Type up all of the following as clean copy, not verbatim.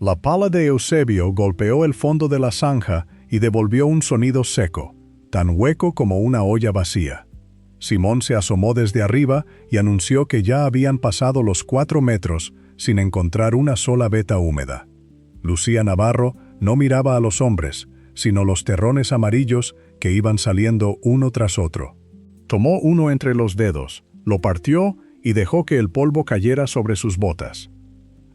La pala de Eusebio golpeó el fondo de la zanja y devolvió un sonido seco, tan hueco como una olla vacía. Simón se asomó desde arriba y anunció que ya habían pasado los 4 metros sin encontrar una sola veta húmeda. Lucía Navarro no miraba a los hombres, sino los terrones amarillos que iban saliendo uno tras otro. Tomó uno entre los dedos, lo partió y dejó que el polvo cayera sobre sus botas.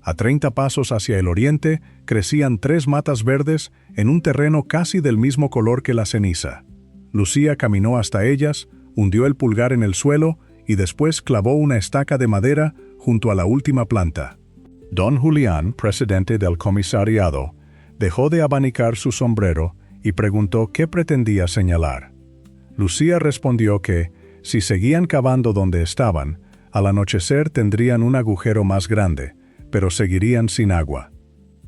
A 30 pasos hacia el oriente crecían 3 matas verdes en un terreno casi del mismo color que la ceniza. Lucía caminó hasta ellas, hundió el pulgar en el suelo y después clavó una estaca de madera junto a la última planta. Don Julián, presidente del comisariado, dejó de abanicar su sombrero y preguntó qué pretendía señalar. Lucía respondió que, si seguían cavando donde estaban, al anochecer tendrían un agujero más grande, pero seguirían sin agua.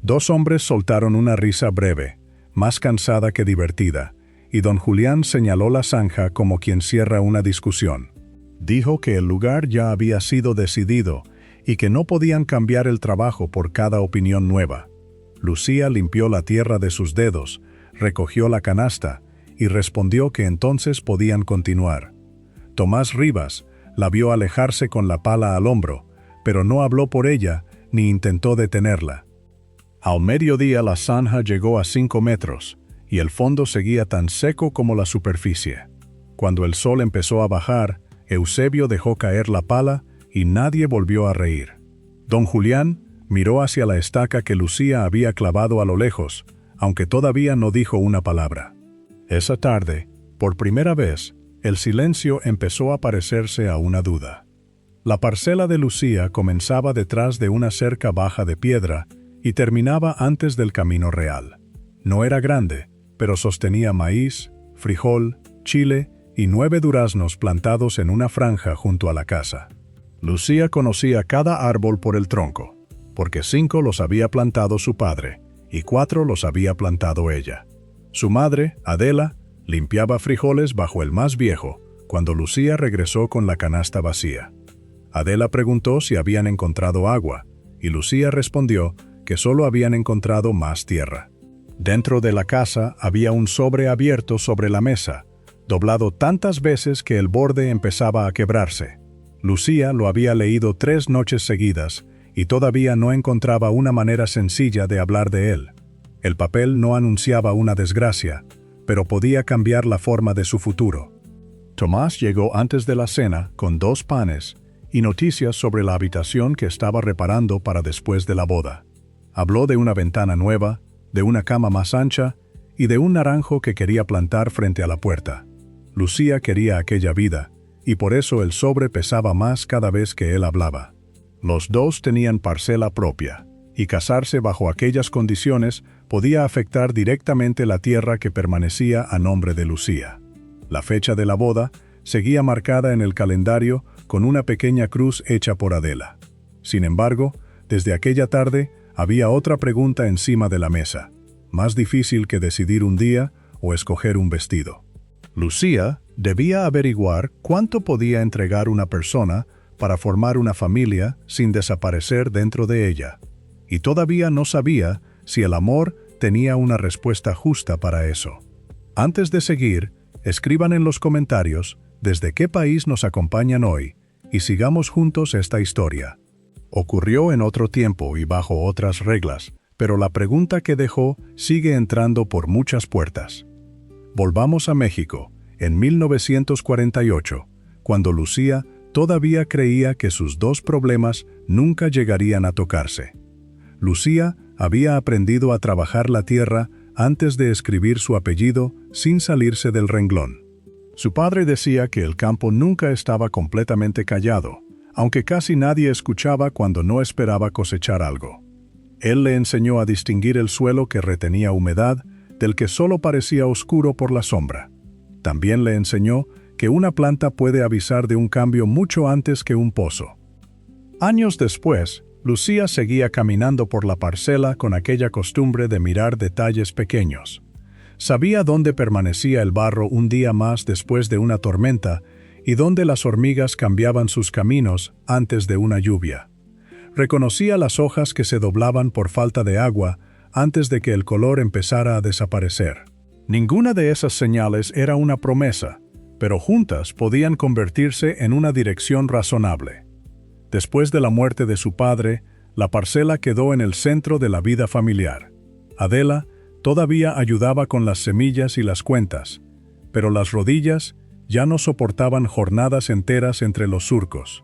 2 hombres soltaron una risa breve, más cansada que divertida, y don Julián señaló la zanja como quien cierra una discusión. Dijo que el lugar ya había sido decidido y que no podían cambiar el trabajo por cada opinión nueva. Lucía limpió la tierra de sus dedos, recogió la canasta y respondió que entonces podían continuar. Tomás Rivas la vio alejarse con la pala al hombro, pero no habló por ella ni intentó detenerla. Al mediodía la zanja llegó a 5 metros, y el fondo seguía tan seco como la superficie. Cuando el sol empezó a bajar, Eusebio dejó caer la pala y nadie volvió a reír. Don Julián miró hacia la estaca que Lucía había clavado a lo lejos, aunque todavía no dijo una palabra. Esa tarde, por primera vez, el silencio empezó a parecerse a una duda. La parcela de Lucía comenzaba detrás de una cerca baja de piedra y terminaba antes del camino real. No era grande, pero sostenía maíz, frijol, chile y 9 duraznos plantados en una franja junto a la casa. Lucía conocía cada árbol por el tronco, porque 5 los había plantado su padre y 4 los había plantado ella. Su madre, Adela, limpiaba frijoles bajo el más viejo, cuando Lucía regresó con la canasta vacía. Adela preguntó si habían encontrado agua, y Lucía respondió que solo habían encontrado más tierra. Dentro de la casa había un sobre abierto sobre la mesa, doblado tantas veces que el borde empezaba a quebrarse. Lucía lo había leído 3 noches seguidas y todavía no encontraba una manera sencilla de hablar de él. El papel no anunciaba una desgracia, pero podía cambiar la forma de su futuro. Tomás llegó antes de la cena con 2 panes y noticias sobre la habitación que estaba reparando para después de la boda. Habló de una ventana nueva, de una cama más ancha y de un naranjo que quería plantar frente a la puerta. Lucía quería aquella vida, y por eso el sobre pesaba más cada vez que él hablaba. Los 2 tenían parcela propia, y casarse bajo aquellas condiciones podía afectar directamente la tierra que permanecía a nombre de Lucía. La fecha de la boda seguía marcada en el calendario con una pequeña cruz hecha por Adela. Sin embargo, desde aquella tarde había otra pregunta encima de la mesa, más difícil que decidir un día o escoger un vestido. Lucía debía averiguar cuánto podía entregar una persona para formar una familia sin desaparecer dentro de ella, y todavía no sabía si el amor tenía una respuesta justa para eso. Antes de seguir, escriban en los comentarios desde qué país nos acompañan hoy y sigamos juntos esta historia. Ocurrió en otro tiempo y bajo otras reglas, pero la pregunta que dejó sigue entrando por muchas puertas. Volvamos a México, en 1948, cuando Lucía todavía creía que sus 2 problemas nunca llegarían a tocarse. Lucía había aprendido a trabajar la tierra antes de escribir su apellido sin salirse del renglón. Su padre decía que el campo nunca estaba completamente callado, aunque casi nadie escuchaba cuando no esperaba cosechar algo. Él le enseñó a distinguir el suelo que retenía humedad del que solo parecía oscuro por la sombra. También le enseñó que una planta puede avisar de un cambio mucho antes que un pozo. Años después, Lucía seguía caminando por la parcela con aquella costumbre de mirar detalles pequeños. Sabía dónde permanecía el barro un día más después de una tormenta y dónde las hormigas cambiaban sus caminos antes de una lluvia. Reconocía las hojas que se doblaban por falta de agua antes de que el color empezara a desaparecer. Ninguna de esas señales era una promesa, pero juntas podían convertirse en una dirección razonable. Después de la muerte de su padre, la parcela quedó en el centro de la vida familiar. Adela todavía ayudaba con las semillas y las cuentas, pero las rodillas ya no soportaban jornadas enteras entre los surcos.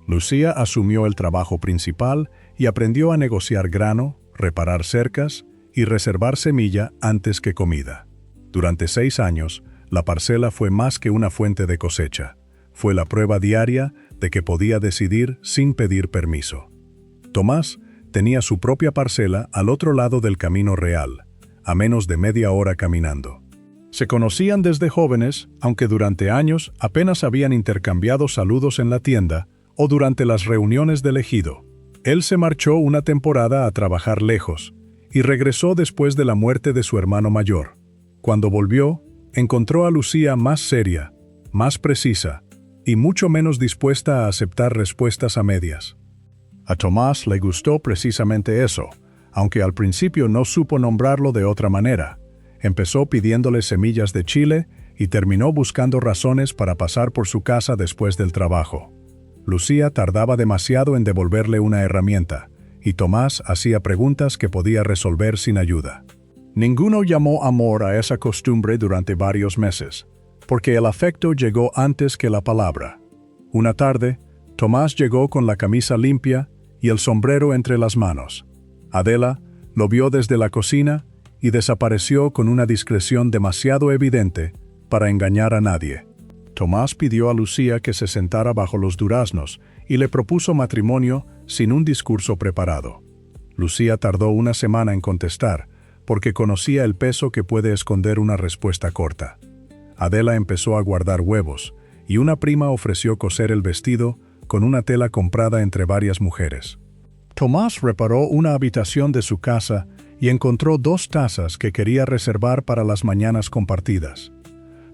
Lucía asumió el trabajo principal y aprendió a negociar grano, reparar cercas y reservar semilla antes que comida. Durante 6 años, la parcela fue más que una fuente de cosecha. Fue la prueba diaria de que podía decidir sin pedir permiso. Tomás tenía su propia parcela al otro lado del camino real, a menos de media hora caminando. Se conocían desde jóvenes, aunque durante años apenas habían intercambiado saludos en la tienda o durante las reuniones del ejido. Él se marchó una temporada a trabajar lejos y regresó después de la muerte de su hermano mayor. Cuando volvió, encontró a Lucía más seria, más precisa y mucho menos dispuesta a aceptar respuestas a medias. A Tomás le gustó precisamente eso, aunque al principio no supo nombrarlo de otra manera. Empezó pidiéndole semillas de chile y terminó buscando razones para pasar por su casa después del trabajo. Lucía tardaba demasiado en devolverle una herramienta, y Tomás hacía preguntas que podía resolver sin ayuda. Ninguno llamó amor a esa costumbre durante varios meses, porque el afecto llegó antes que la palabra. Una tarde, Tomás llegó con la camisa limpia y el sombrero entre las manos. Adela lo vio desde la cocina y desapareció con una discreción demasiado evidente para engañar a nadie. Tomás pidió a Lucía que se sentara bajo los duraznos y le propuso matrimonio sin un discurso preparado. Lucía tardó una semana en contestar, porque conocía el peso que puede esconder una respuesta corta. Adela empezó a guardar huevos, y una prima ofreció coser el vestido con una tela comprada entre varias mujeres. Tomás reparó una habitación de su casa y encontró 2 tazas que quería reservar para las mañanas compartidas.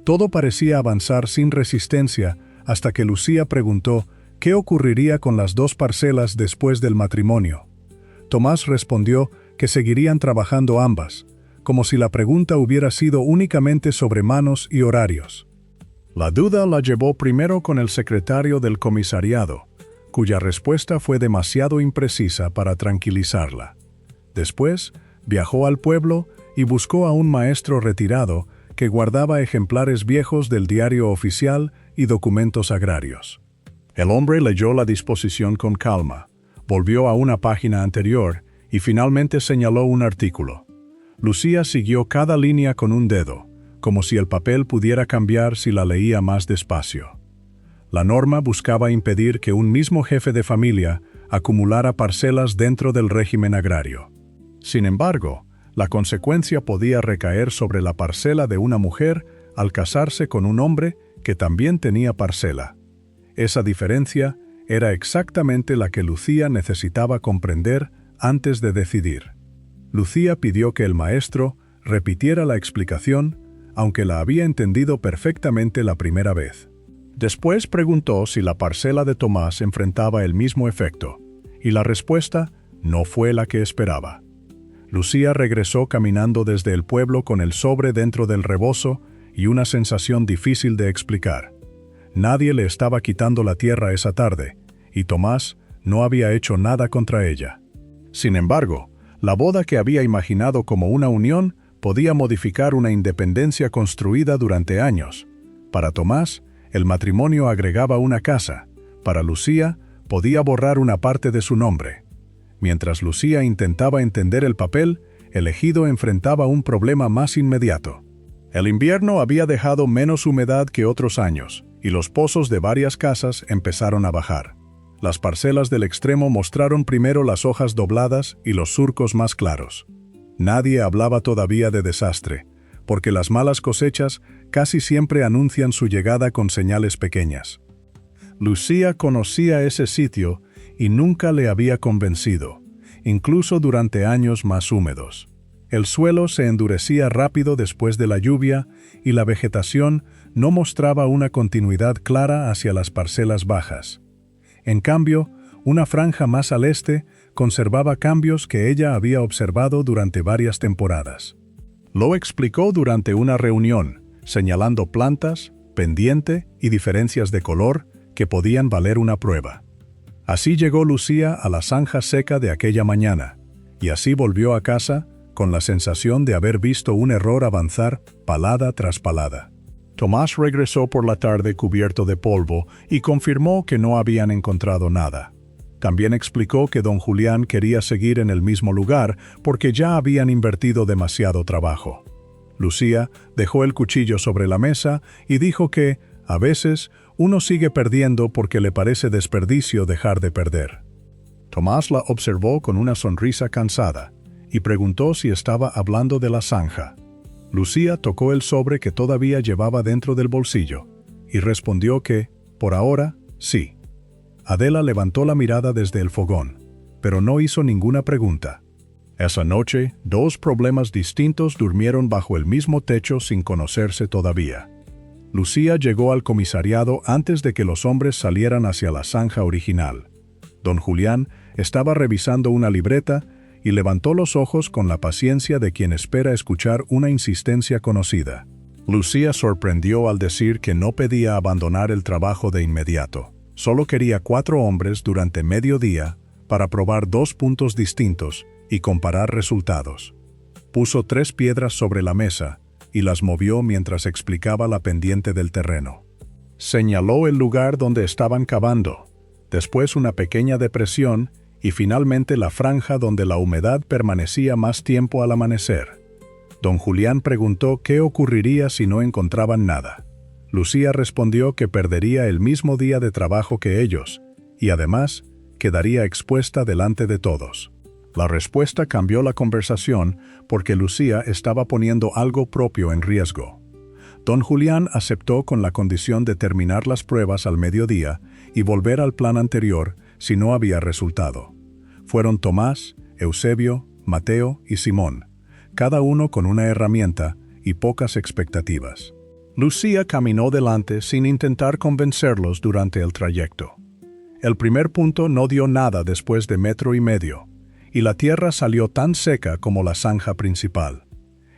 Todo parecía avanzar sin resistencia hasta que Lucía preguntó qué ocurriría con las 2 parcelas después del matrimonio. Tomás respondió que seguirían trabajando ambas, como si la pregunta hubiera sido únicamente sobre manos y horarios. La duda la llevó primero con el secretario del comisariado, cuya respuesta fue demasiado imprecisa para tranquilizarla. Después, viajó al pueblo y buscó a un maestro retirado que guardaba ejemplares viejos del diario oficial y documentos agrarios. El hombre leyó la disposición con calma, volvió a una página anterior y finalmente señaló un artículo. Lucía siguió cada línea con un dedo, como si el papel pudiera cambiar si la leía más despacio. La norma buscaba impedir que un mismo jefe de familia acumulara parcelas dentro del régimen agrario. Sin embargo, la consecuencia podía recaer sobre la parcela de una mujer al casarse con un hombre que también tenía parcela. Esa diferencia era exactamente la que Lucía necesitaba comprender antes de decidir. Lucía pidió que el maestro repitiera la explicación, aunque la había entendido perfectamente la primera vez. Después preguntó si la parcela de Tomás enfrentaba el mismo efecto, y la respuesta no fue la que esperaba. Lucía regresó caminando desde el pueblo con el sobre dentro del rebozo y una sensación difícil de explicar. Nadie le estaba quitando la tierra esa tarde, y Tomás no había hecho nada contra ella. Sin embargo, la boda que había imaginado como una unión podía modificar una independencia construida durante años. Para Tomás, el matrimonio agregaba una casa. Para Lucía, podía borrar una parte de su nombre. Mientras Lucía intentaba entender el papel, el ejido enfrentaba un problema más inmediato. El invierno había dejado menos humedad que otros años, y los pozos de varias casas empezaron a bajar. Las parcelas del extremo mostraron primero las hojas dobladas y los surcos más claros. Nadie hablaba todavía de desastre, porque las malas cosechas casi siempre anuncian su llegada con señales pequeñas. Lucía conocía ese sitio y nunca le había convencido, incluso durante años más húmedos. El suelo se endurecía rápido después de la lluvia y la vegetación no mostraba una continuidad clara hacia las parcelas bajas. En cambio, Una franja más al este conservaba cambios que ella había observado durante varias temporadas. Lo explicó durante una reunión, señalando plantas, pendiente y diferencias de color que podían valer una prueba. Así llegó Lucía a la zanja seca de aquella mañana, y así volvió a casa con la sensación de haber visto un error avanzar palada tras palada. Tomás regresó por la tarde cubierto de polvo y confirmó que no habían encontrado nada. También explicó que don Julián quería seguir en el mismo lugar porque ya habían invertido demasiado trabajo. Lucía dejó el cuchillo sobre la mesa y dijo que, a veces, uno sigue perdiendo porque le parece desperdicio dejar de perder. Tomás la observó con una sonrisa cansada y preguntó si estaba hablando de la zanja. Lucía tocó el sobre que todavía llevaba dentro del bolsillo y respondió que, por ahora, sí. Adela levantó la mirada desde el fogón, pero no hizo ninguna pregunta. Esa noche, dos problemas distintos durmieron bajo el mismo techo sin conocerse todavía. Lucía llegó al comisariado antes de que los hombres salieran hacia la zanja original. Don Julián estaba revisando una libreta y levantó los ojos con la paciencia de quien espera escuchar una insistencia conocida. Lucía sorprendió al decir que no pedía abandonar el trabajo de inmediato. Solo quería 4 hombres durante medio día para probar 2 puntos distintos y comparar resultados. Puso 3 piedras sobre la mesa y las movió mientras explicaba la pendiente del terreno. Señaló el lugar donde estaban cavando, después una pequeña depresión y finalmente la franja donde la humedad permanecía más tiempo al amanecer. Don Julián preguntó qué ocurriría si no encontraban nada. Lucía respondió que perdería el mismo día de trabajo que ellos, y además, quedaría expuesta delante de todos. La respuesta cambió la conversación porque Lucía estaba poniendo algo propio en riesgo. Don Julián aceptó con la condición de terminar las pruebas al mediodía y volver al plan anterior si no había resultado. Fueron Tomás, Eusebio, Mateo y Simón, cada uno con una herramienta y pocas expectativas. Lucía caminó delante sin intentar convencerlos durante el trayecto. El primer punto no dio nada después de 1,5 metros, y la tierra salió tan seca como la zanja principal.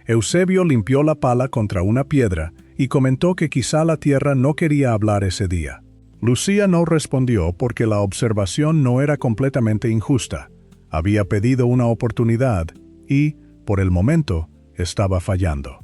Eusebio limpió la pala contra una piedra y comentó que quizá la tierra no quería hablar ese día. Lucía no respondió porque la observación no era completamente injusta. Había pedido una oportunidad y, por el momento, estaba fallando.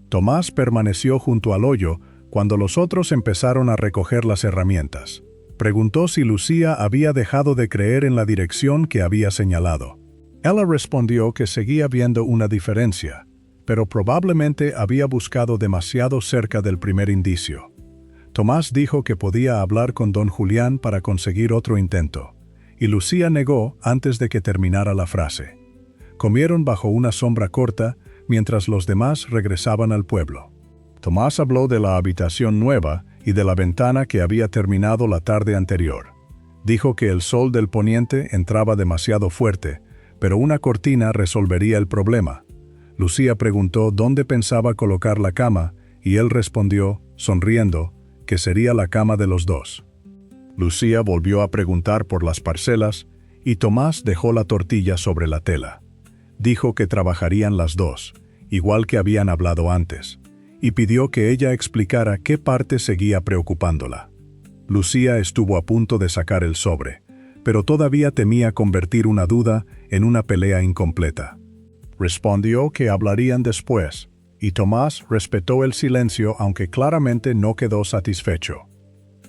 Tomás permaneció junto al hoyo cuando los otros empezaron a recoger las herramientas. Preguntó si Lucía había dejado de creer en la dirección que había señalado. Ella respondió que seguía viendo una diferencia, pero probablemente había buscado demasiado cerca del primer indicio. Tomás dijo que podía hablar con don Julián para conseguir otro intento, y Lucía negó antes de que terminara la frase. Comieron bajo una sombra corta mientras los demás regresaban al pueblo. Tomás habló de la habitación nueva y de la ventana que había terminado la tarde anterior. Dijo que el sol del poniente entraba demasiado fuerte, pero una cortina resolvería el problema. Lucía preguntó dónde pensaba colocar la cama y él respondió, sonriendo, que sería la cama de los dos. Lucía volvió a preguntar por las parcelas y Tomás dejó la tortilla sobre la tela. Dijo que trabajarían las dos, igual que habían hablado antes, y pidió que ella explicara qué parte seguía preocupándola. Lucía estuvo a punto de sacar el sobre, pero todavía temía convertir una duda en una pelea incompleta. Respondió que hablarían después, y Tomás respetó el silencio aunque claramente no quedó satisfecho.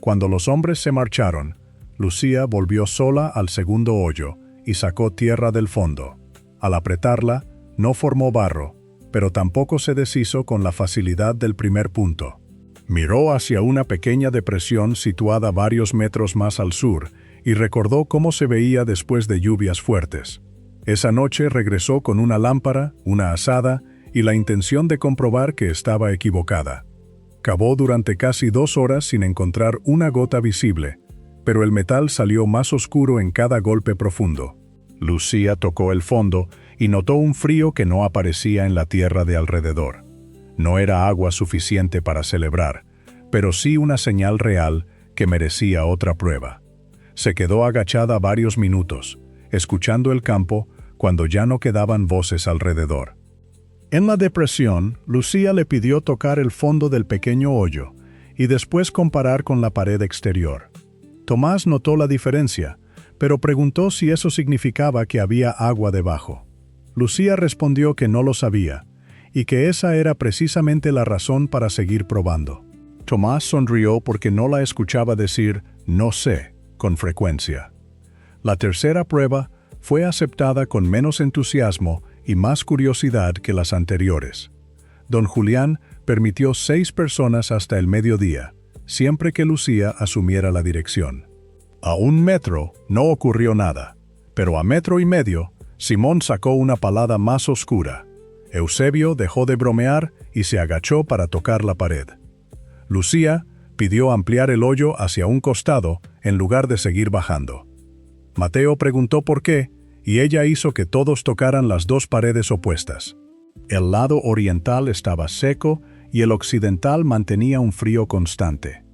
Cuando los hombres se marcharon, Lucía volvió sola al segundo hoyo y sacó tierra del fondo. Al apretarla, no formó barro, pero tampoco se deshizo con la facilidad del primer punto. Miró hacia una pequeña depresión situada varios metros más al sur y recordó cómo se veía después de lluvias fuertes. Esa noche regresó con una lámpara, una azada y la intención de comprobar que estaba equivocada. Cavó durante casi 2 horas sin encontrar una gota visible, pero el metal salió más oscuro en cada golpe profundo. Lucía tocó el fondo y notó un frío que no aparecía en la tierra de alrededor. No era agua suficiente para celebrar, pero sí una señal real que merecía otra prueba. Se quedó agachada varios minutos, escuchando el campo cuando ya no quedaban voces alrededor. En la depresión, Lucía le pidió tocar el fondo del pequeño hoyo y después comparar con la pared exterior. Tomás notó la diferencia, pero preguntó si eso significaba que había agua debajo. Lucía respondió que no lo sabía, y que esa era precisamente la razón para seguir probando. Tomás sonrió porque no la escuchaba decir «no sé» con frecuencia. La tercera prueba fue aceptada con menos entusiasmo y más curiosidad que las anteriores. Don Julián permitió 6 personas hasta el mediodía, siempre que Lucía asumiera la dirección. A 1 metro no ocurrió nada, pero a 1,5 metros, Simón sacó una palada más oscura. Eusebio dejó de bromear y se agachó para tocar la pared. Lucía pidió ampliar el hoyo hacia un costado en lugar de seguir bajando. Mateo preguntó por qué, y ella hizo que todos tocaran las 2 paredes opuestas. El lado oriental estaba seco y el occidental mantenía un frío constante.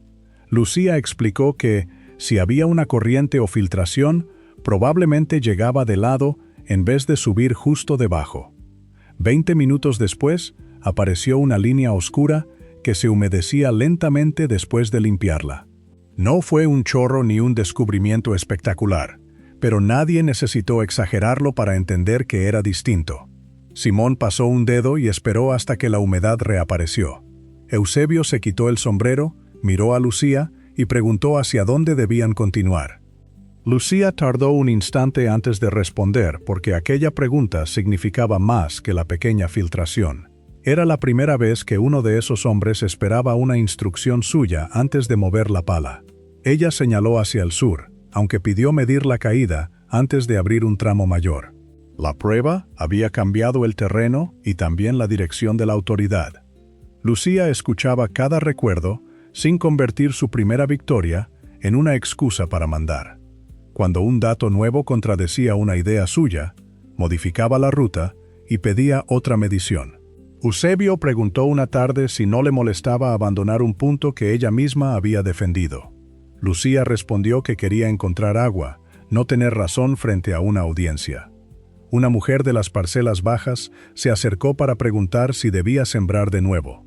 Lucía explicó que, si había una corriente o filtración, probablemente llegaba de lado en vez de subir justo debajo. 20 minutos después, apareció una línea oscura que se humedecía lentamente después de limpiarla. No fue un chorro ni un descubrimiento espectacular, pero nadie necesitó exagerarlo para entender que era distinto. Simón pasó un dedo y esperó hasta que la humedad reapareció. Eusebio se quitó el sombrero, miró a Lucía y preguntó hacia dónde debían continuar. Lucía tardó un instante antes de responder porque aquella pregunta significaba más que la pequeña filtración. Era la primera vez que uno de esos hombres esperaba una instrucción suya antes de mover la pala. Ella señaló hacia el sur, aunque pidió medir la caída antes de abrir un tramo mayor. La prueba había cambiado el terreno y también la dirección de la autoridad. Lucía escuchaba cada recuerdo sin convertir su primera victoria en una excusa para mandar. Cuando un dato nuevo contradecía una idea suya, modificaba la ruta y pedía otra medición. Eusebio preguntó una tarde si no le molestaba abandonar un punto que ella misma había defendido. Lucía respondió que quería encontrar agua, no tener razón frente a una audiencia. Una mujer de las parcelas bajas se acercó para preguntar si debía sembrar de nuevo.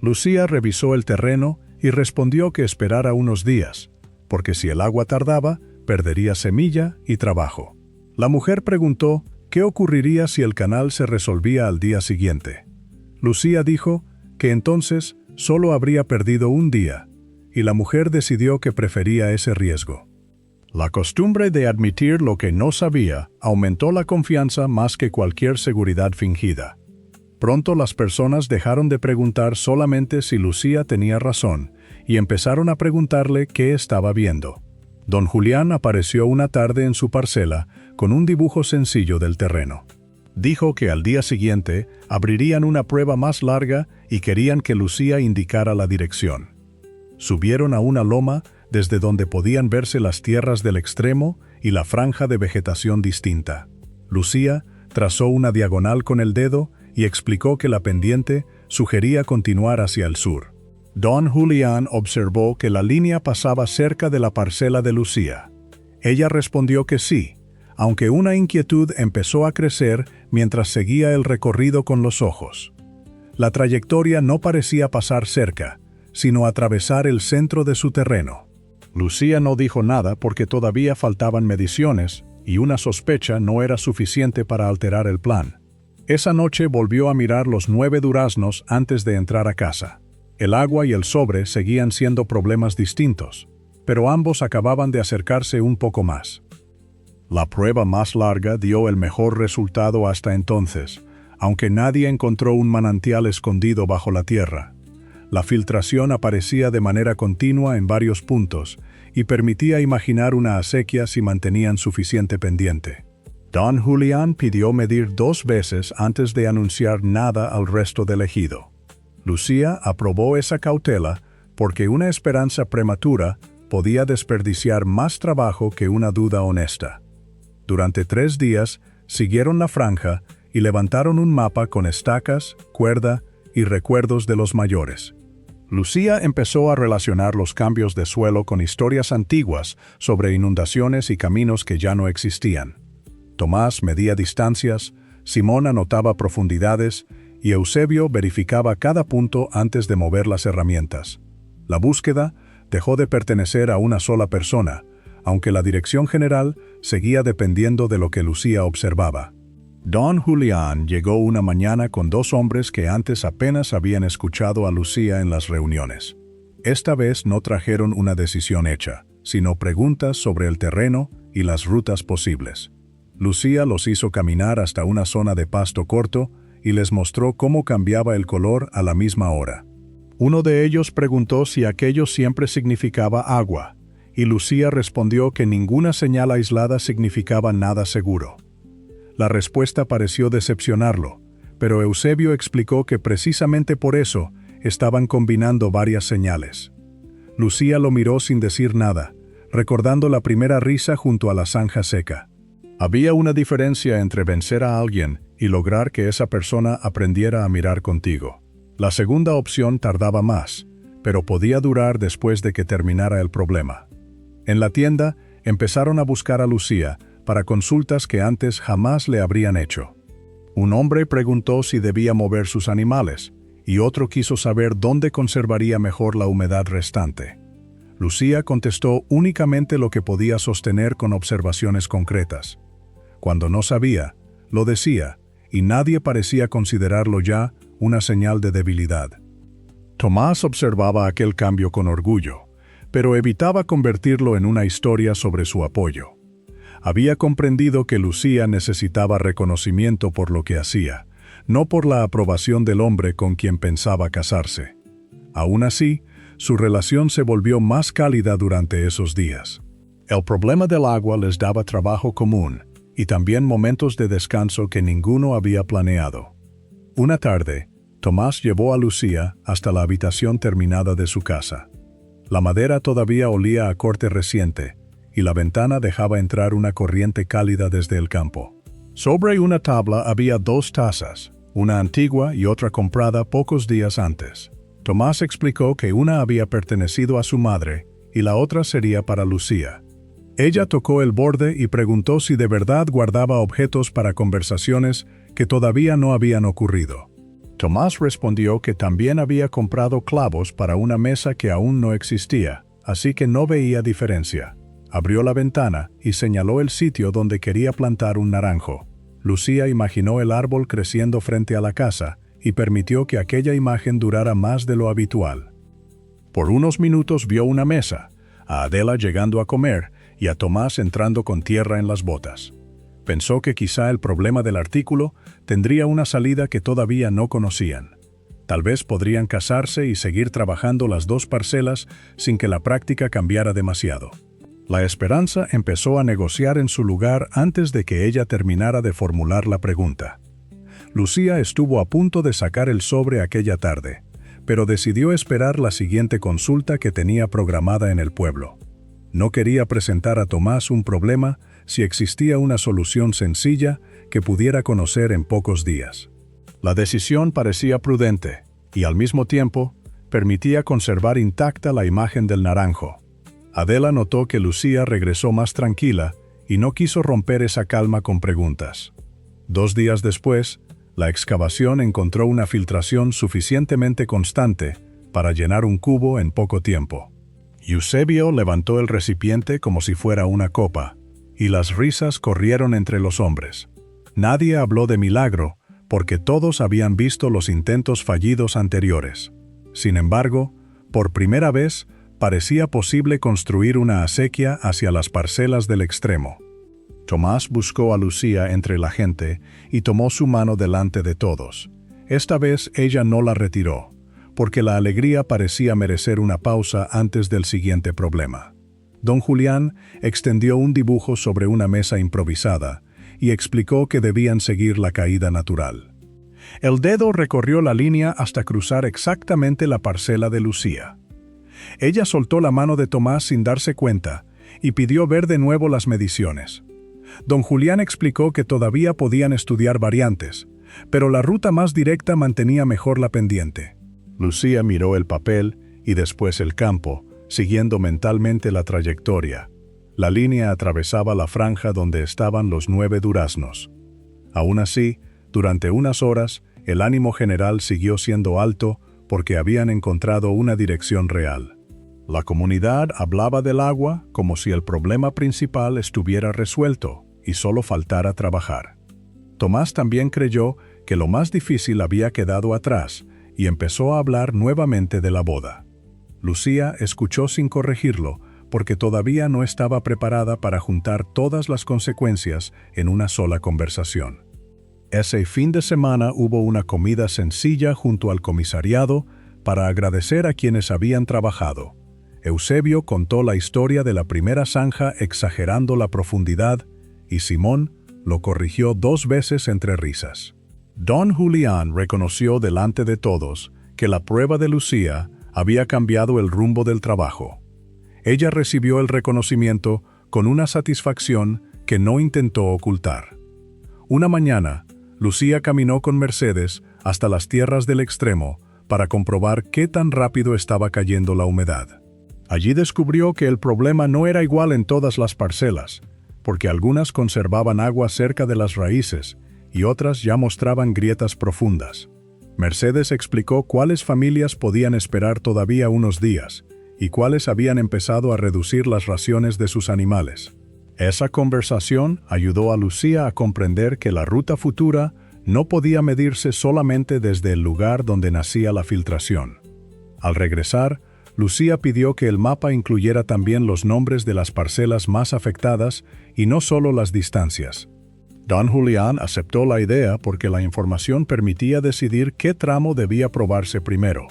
Lucía revisó el terreno y respondió que esperara unos días, porque si el agua tardaba, perdería semilla y trabajo. La mujer preguntó qué ocurriría si el canal se resolvía al día siguiente. Lucía dijo que entonces solo habría perdido un día, y la mujer decidió que prefería ese riesgo. La costumbre de admitir lo que no sabía aumentó la confianza más que cualquier seguridad fingida. Pronto las personas dejaron de preguntar solamente si Lucía tenía razón y empezaron a preguntarle qué estaba viendo. Don Julián apareció una tarde en su parcela con un dibujo sencillo del terreno. Dijo que al día siguiente abrirían una prueba más larga y querían que Lucía indicara la dirección. Subieron a una loma desde donde podían verse las tierras del extremo y la franja de vegetación distinta. Lucía trazó una diagonal con el dedo y explicó que la pendiente sugería continuar hacia el sur. Don Julián observó que la línea pasaba cerca de la parcela de Lucía. Ella respondió que sí, aunque una inquietud empezó a crecer mientras seguía el recorrido con los ojos. La trayectoria no parecía pasar cerca, sino atravesar el centro de su terreno. Lucía no dijo nada porque todavía faltaban mediciones y una sospecha no era suficiente para alterar el plan. Esa noche volvió a mirar los 9 duraznos antes de entrar a casa. El agua y el sobre seguían siendo problemas distintos, pero ambos acababan de acercarse un poco más. La prueba más larga dio el mejor resultado hasta entonces, aunque nadie encontró un manantial escondido bajo la tierra. La filtración aparecía de manera continua en varios puntos y permitía imaginar una acequia si mantenían suficiente pendiente. Don Julián pidió medir 2 veces antes de anunciar nada al resto del ejido. Lucía aprobó esa cautela porque una esperanza prematura podía desperdiciar más trabajo que una duda honesta. Durante 3 días siguieron la franja y levantaron un mapa con estacas, cuerda y recuerdos de los mayores. Lucía empezó a relacionar los cambios de suelo con historias antiguas sobre inundaciones y caminos que ya no existían. Tomás medía distancias, Simón anotaba profundidades y Eusebio verificaba cada punto antes de mover las herramientas. La búsqueda dejó de pertenecer a una sola persona, aunque la dirección general seguía dependiendo de lo que Lucía observaba. Don Julián llegó una mañana con dos hombres que antes apenas habían escuchado a Lucía en las reuniones. Esta vez no trajeron una decisión hecha, sino preguntas sobre el terreno y las rutas posibles. Lucía los hizo caminar hasta una zona de pasto corto y les mostró cómo cambiaba el color a la misma hora. Uno de ellos preguntó si aquello siempre significaba agua, y Lucía respondió que ninguna señal aislada significaba nada seguro. La respuesta pareció decepcionarlo, pero Eusebio explicó que precisamente por eso estaban combinando varias señales. Lucía lo miró sin decir nada, recordando la primera risa junto a la zanja seca. Había una diferencia entre vencer a alguien y lograr que esa persona aprendiera a mirar contigo. La segunda opción tardaba más, pero podía durar después de que terminara el problema. En la tienda, empezaron a buscar a Lucía para consultas que antes jamás le habrían hecho. Un hombre preguntó si debía mover sus animales, y otro quiso saber dónde conservaría mejor la humedad restante. Lucía contestó únicamente lo que podía sostener con observaciones concretas. Cuando no sabía, lo decía, y nadie parecía considerarlo ya una señal de debilidad. Tomás observaba aquel cambio con orgullo, pero evitaba convertirlo en una historia sobre su apoyo. Había comprendido que Lucía necesitaba reconocimiento por lo que hacía, no por la aprobación del hombre con quien pensaba casarse. Aún así, su relación se volvió más cálida durante esos días. El problema del agua les daba trabajo común, y también momentos de descanso que ninguno había planeado. Una tarde, Tomás llevó a Lucía hasta la habitación terminada de su casa. La madera todavía olía a corte reciente, y la ventana dejaba entrar una corriente cálida desde el campo. Sobre una tabla había dos tazas, una antigua y otra comprada pocos días antes. Tomás explicó que una había pertenecido a su madre y la otra sería para Lucía. Ella tocó el borde y preguntó si de verdad guardaba objetos para conversaciones que todavía no habían ocurrido. Tomás respondió que también había comprado clavos para una mesa que aún no existía, así que no veía diferencia. Abrió la ventana y señaló el sitio donde quería plantar un naranjo. Lucía imaginó el árbol creciendo frente a la casa y permitió que aquella imagen durara más de lo habitual. Por unos minutos vio una mesa, a Adela llegando a comer y a Tomás entrando con tierra en las botas. Pensó que quizá el problema del artículo tendría una salida que todavía no conocían. Tal vez podrían casarse y seguir trabajando las dos parcelas sin que la práctica cambiara demasiado. La esperanza empezó a negociar en su lugar antes de que ella terminara de formular la pregunta. Lucía estuvo a punto de sacar el sobre aquella tarde, pero decidió esperar la siguiente consulta que tenía programada en el pueblo. No quería presentar a Tomás un problema si existía una solución sencilla que pudiera conocer en pocos días. La decisión parecía prudente y, al mismo tiempo, permitía conservar intacta la imagen del naranjo. Adela notó que Lucía regresó más tranquila y no quiso romper esa calma con preguntas. 2 días después, la excavación encontró una filtración suficientemente constante para llenar un cubo en poco tiempo. Eusebio levantó el recipiente como si fuera una copa, y las risas corrieron entre los hombres. Nadie habló de milagro, porque todos habían visto los intentos fallidos anteriores. Sin embargo, por primera vez, parecía posible construir una acequia hacia las parcelas del extremo. Tomás buscó a Lucía entre la gente y tomó su mano delante de todos. Esta vez ella no la retiró, porque la alegría parecía merecer una pausa antes del siguiente problema. Don Julián extendió un dibujo sobre una mesa improvisada y explicó que debían seguir la caída natural. El dedo recorrió la línea hasta cruzar exactamente la parcela de Lucía. Ella soltó la mano de Tomás sin darse cuenta y pidió ver de nuevo las mediciones. Don Julián explicó que todavía podían estudiar variantes, pero la ruta más directa mantenía mejor la pendiente. Lucía miró el papel y después el campo, siguiendo mentalmente la trayectoria. La línea atravesaba la franja donde estaban los 9 duraznos. Aún así, durante unas horas, el ánimo general siguió siendo alto porque habían encontrado una dirección real. La comunidad hablaba del agua como si el problema principal estuviera resuelto y solo faltara trabajar. Tomás también creyó que lo más difícil había quedado atrás y empezó a hablar nuevamente de la boda. Lucía escuchó sin corregirlo porque todavía no estaba preparada para juntar todas las consecuencias en una sola conversación. Ese fin de semana hubo una comida sencilla junto al comisariado para agradecer a quienes habían trabajado. Eusebio contó la historia de la primera zanja exagerando la profundidad y Simón lo corrigió 2 veces entre risas. Don Julián reconoció delante de todos que la prueba de Lucía había cambiado el rumbo del trabajo. Ella recibió el reconocimiento con una satisfacción que no intentó ocultar. Una mañana, Lucía caminó con Mercedes hasta las tierras del extremo para comprobar qué tan rápido estaba cayendo la humedad. Allí descubrió que el problema no era igual en todas las parcelas, porque algunas conservaban agua cerca de las raíces y otras ya mostraban grietas profundas. Mercedes explicó cuáles familias podían esperar todavía unos días y cuáles habían empezado a reducir las raciones de sus animales. Esa conversación ayudó a Lucía a comprender que la ruta futura no podía medirse solamente desde el lugar donde nacía la filtración. Al regresar, Lucía pidió que el mapa incluyera también los nombres de las parcelas más afectadas y no solo las distancias. Don Julián aceptó la idea porque la información permitía decidir qué tramo debía probarse primero.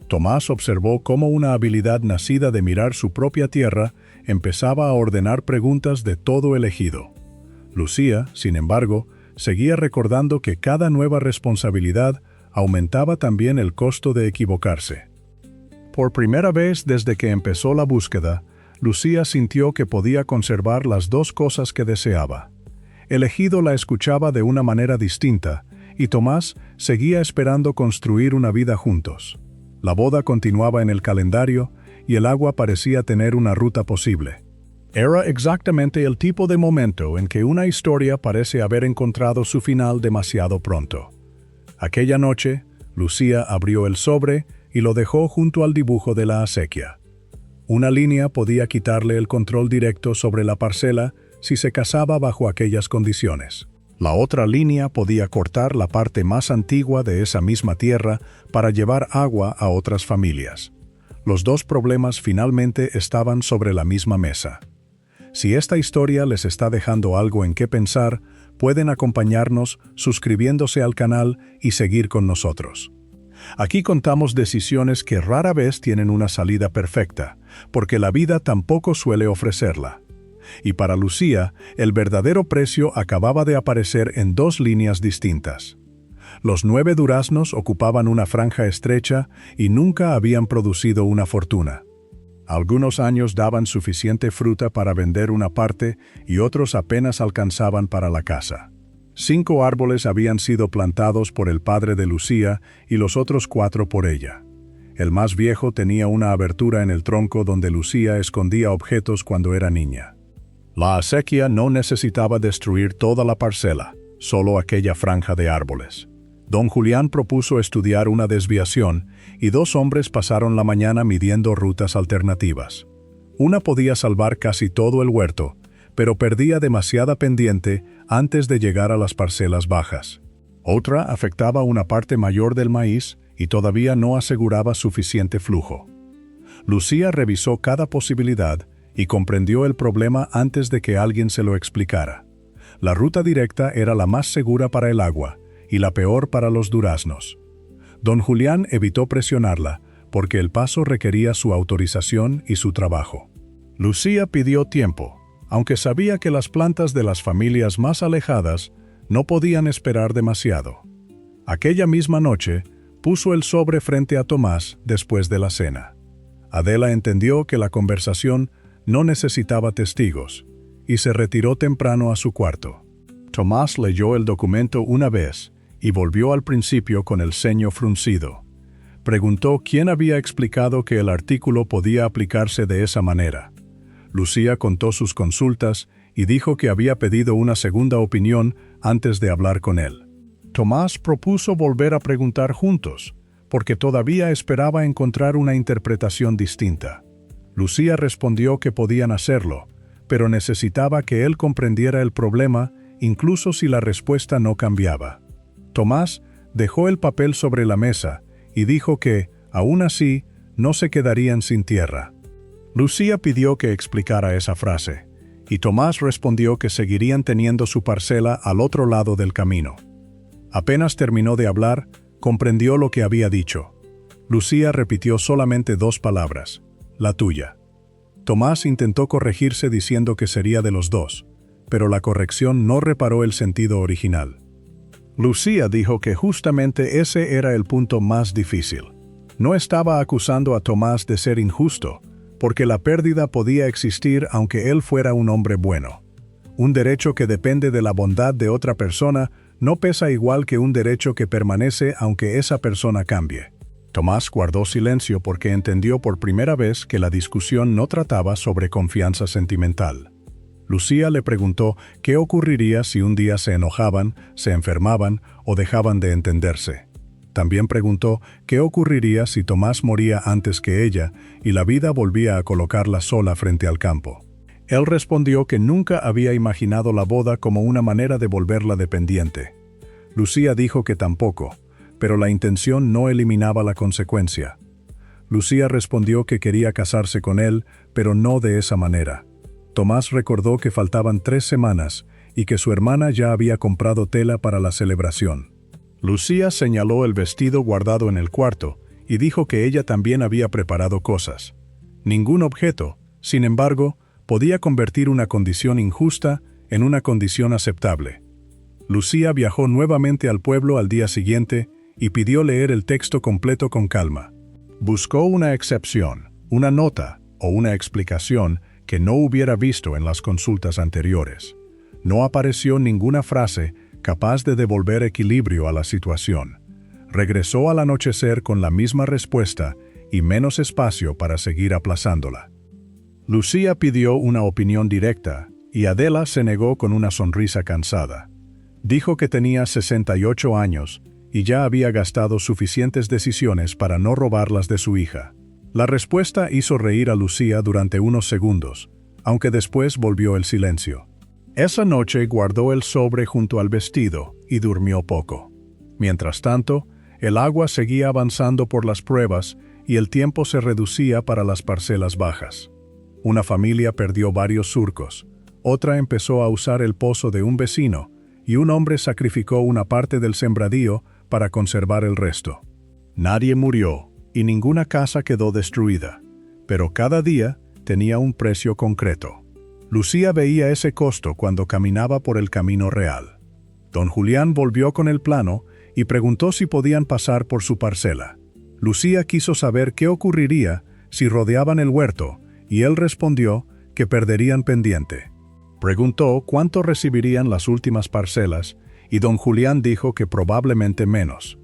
Tomás observó cómo una habilidad nacida de mirar su propia tierra empezaba a ordenar preguntas de todo el ejido. Lucía, sin embargo, seguía recordando que cada nueva responsabilidad aumentaba también el costo de equivocarse. Por primera vez desde que empezó la búsqueda, Lucía sintió que podía conservar las 2 cosas que deseaba. El ejido la escuchaba de una manera distinta, y Tomás seguía esperando construir una vida juntos. La boda continuaba en el calendario, y el agua parecía tener una ruta posible. Era exactamente el tipo de momento en que una historia parece haber encontrado su final demasiado pronto. Aquella noche, Lucía abrió el sobre y lo dejó junto al dibujo de la acequia. Una línea podía quitarle el control directo sobre la parcela si se cazaba bajo aquellas condiciones. La otra línea podía cortar la parte más antigua de esa misma tierra para llevar agua a otras familias. Los 2 problemas finalmente estaban sobre la misma mesa. Si esta historia les está dejando algo en qué pensar, pueden acompañarnos suscribiéndose al canal y seguir con nosotros. Aquí contamos decisiones que rara vez tienen una salida perfecta, porque la vida tampoco suele ofrecerla. Y para Lucía, el verdadero precio acababa de aparecer en 2 líneas distintas. Los 9 duraznos ocupaban una franja estrecha y nunca habían producido una fortuna. Algunos años daban suficiente fruta para vender una parte y otros apenas alcanzaban para la casa. 5 árboles habían sido plantados por el padre de Lucía y los otros 4 por ella. El más viejo tenía una abertura en el tronco donde Lucía escondía objetos cuando era niña. La acequia no necesitaba destruir toda la parcela, solo aquella franja de árboles. Don Julián propuso estudiar una desviación y 2 hombres pasaron la mañana midiendo rutas alternativas. Una podía salvar casi todo el huerto, pero perdía demasiada pendiente antes de llegar a las parcelas bajas. Otra afectaba una parte mayor del maíz y todavía no aseguraba suficiente flujo. Lucía revisó cada posibilidad y comprendió el problema antes de que alguien se lo explicara. La ruta directa era la más segura para el agua y la peor para los duraznos. Don Julián evitó presionarla porque el paso requería su autorización y su trabajo. Lucía pidió tiempo, aunque sabía que las plantas de las familias más alejadas no podían esperar demasiado. Aquella misma noche, puso el sobre frente a Tomás después de la cena. Adela entendió que la conversación no necesitaba testigos y se retiró temprano a su cuarto. Tomás leyó el documento una vez y volvió al principio con el ceño fruncido. Preguntó quién había explicado que el artículo podía aplicarse de esa manera. Lucía contó sus consultas y dijo que había pedido una segunda opinión antes de hablar con él. Tomás propuso volver a preguntar juntos, porque todavía esperaba encontrar una interpretación distinta. Lucía respondió que podían hacerlo, pero necesitaba que él comprendiera el problema, incluso si la respuesta no cambiaba. Tomás dejó el papel sobre la mesa y dijo que, aún así, no se quedarían sin tierra. Lucía pidió que explicara esa frase, y Tomás respondió que seguirían teniendo su parcela al otro lado del camino. Apenas terminó de hablar, comprendió lo que había dicho. Lucía repitió solamente 2 palabras: la tuya. Tomás intentó corregirse diciendo que sería de los dos, pero la corrección no reparó el sentido original. Lucía dijo que justamente ese era el punto más difícil. No estaba acusando a Tomás de ser injusto, porque la pérdida podía existir aunque él fuera un hombre bueno. Un derecho que depende de la bondad de otra persona no pesa igual que un derecho que permanece aunque esa persona cambie. Tomás guardó silencio porque entendió por primera vez que la discusión no trataba sobre confianza sentimental. Lucía le preguntó qué ocurriría si un día se enojaban, se enfermaban o dejaban de entenderse. También preguntó qué ocurriría si Tomás moría antes que ella y la vida volvía a colocarla sola frente al campo. Él respondió que nunca había imaginado la boda como una manera de volverla dependiente. Lucía dijo que tampoco, pero la intención no eliminaba la consecuencia. Lucía respondió que quería casarse con él, pero no de esa manera. Tomás recordó que faltaban 3 semanas y que su hermana ya había comprado tela para la celebración. Lucía señaló el vestido guardado en el cuarto y dijo que ella también había preparado cosas. Ningún objeto, sin embargo, podía convertir una condición injusta en una condición aceptable. Lucía viajó nuevamente al pueblo al día siguiente y pidió leer el texto completo con calma. Buscó una excepción, una nota o una explicación que no hubiera visto en las consultas anteriores. No apareció ninguna frase capaz de devolver equilibrio a la situación. Regresó al anochecer con la misma respuesta y menos espacio para seguir aplazándola. Lucía pidió una opinión directa y Adela se negó con una sonrisa cansada. Dijo que tenía 68 años y ya había gastado suficientes decisiones para no robarlas de su hija. La respuesta hizo reír a Lucía durante unos segundos, aunque después volvió el silencio. Esa noche guardó el sobre junto al vestido y durmió poco. Mientras tanto, el agua seguía avanzando por las pruebas y el tiempo se reducía para las parcelas bajas. Una familia perdió varios surcos, otra empezó a usar el pozo de un vecino y un hombre sacrificó una parte del sembradío para conservar el resto. Nadie murió y ninguna casa quedó destruida, pero cada día tenía un precio concreto. Lucía veía ese costo cuando caminaba por el camino real. Don Julián volvió con el plano y preguntó si podían pasar por su parcela. Lucía quiso saber qué ocurriría si rodeaban el huerto y él respondió que perderían pendiente. Preguntó cuánto recibirían las últimas parcelas y don Julián dijo que probablemente menos.